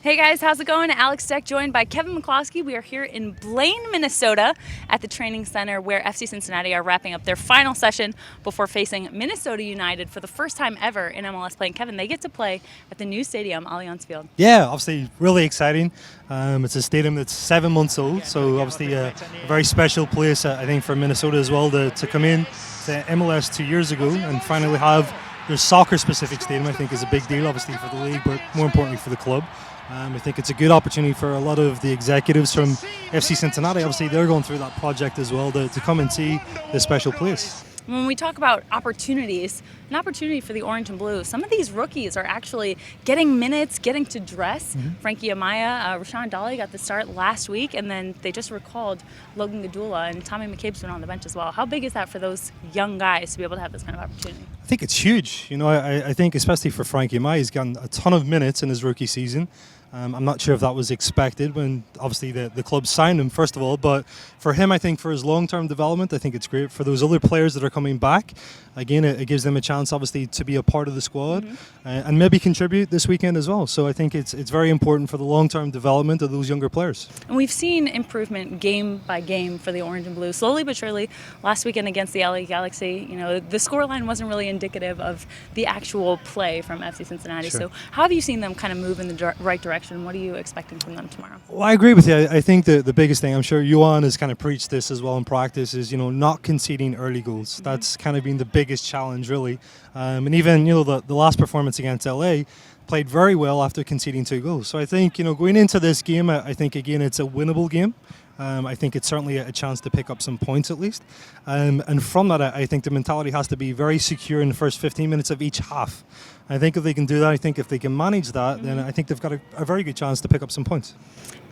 Hey guys, how's it going? Alex Stec joined by Kevin McCloskey. We are here in Blaine, Minnesota at the training center where FC Cincinnati are wrapping up their final session before facing Minnesota United for the first time ever in MLS play. And Kevin, they get to play at the new stadium, Allianz Field. Yeah, obviously really exciting. It's a stadium that's 7 months old, so obviously a very special place, I think, for Minnesota as well to come in to MLS 2 years ago and finally have their soccer-specific stadium. I think is a big deal, obviously, for the league, but more importantly for the club. I think it's a good opportunity for a lot of the executives from FC Cincinnati. Obviously, they're going through that project as well to come and see this special place. When we talk about opportunities, an opportunity for the Orange and Blue, some of these rookies are actually getting minutes, getting to dress. Frankie Amaya, Rashawn Dolly got the start last week, and then they just recalled Logan Gadula, and Tommy McCabe's been on the bench as well. How big is that for those young guys to be able to have this kind of opportunity? I think it's huge. You know, I think especially for Frankie Amaya, he's gotten a ton of minutes in his rookie season. I'm not sure if that was expected when obviously the club signed him, first of all, but for him, I think for his long-term development, I think it's great. For those other players that are coming back, again, it gives them a chance, obviously, to be a part of the squad and maybe contribute this weekend as well. So I think it's very important for the long-term development of those younger players. And we've seen improvement game by game for the Orange and Blue, slowly but surely. Last weekend against the LA Galaxy, you know, the scoreline wasn't really indicative of the actual play from FC Cincinnati. Sure. So how have you seen them kind of move in the right direction? What are you expecting from them tomorrow? Well, I agree with you. I think the biggest thing, I'm sure Johan has kind of preached this as well in practice, is, you know, not conceding early goals. That's kind of been the biggest challenge, really. And even, you know, the last performance against LA played very well after conceding 2 goals. So I think, you know, going into this game, I think, again, it's a winnable game. I think it's certainly a chance to pick up some points at least. And from that, I think the mentality has to be very secure in the first 15 minutes of each half. I think if they can do that, I think if they can manage that, then I think they've got a very good chance to pick up some points.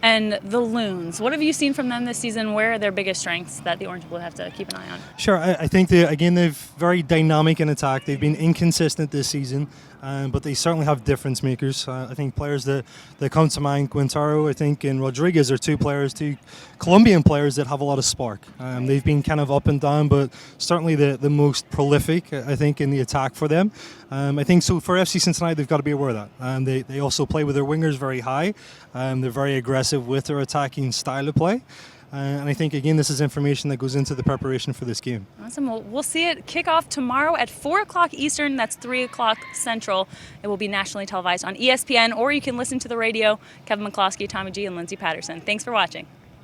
And the Loons, what have you seen from them this season? Where are their biggest strengths that the Orange and Blue have to keep an eye on? Sure, I think, they're very dynamic in attack. They've been inconsistent this season, but they certainly have difference makers. I think players that come to mind, Quintero, I think, and Rodriguez are two Colombian players that have a lot of spark. They've been kind of up and down, but certainly the most prolific, I think, in the attack for them. I think so for FC Cincinnati, they've got to be aware of that. They also play with their wingers very high. They're very aggressive with their attacking style of play. And I think, again, this is information that goes into the preparation for this game. Awesome. Well, we'll see it kick off tomorrow at 4 o'clock Eastern. That's 3 o'clock Central. It will be nationally televised on ESPN, or you can listen to the radio. Kevin McCloskey, Tommy G, and Lindsay Patterson. Thanks for watching.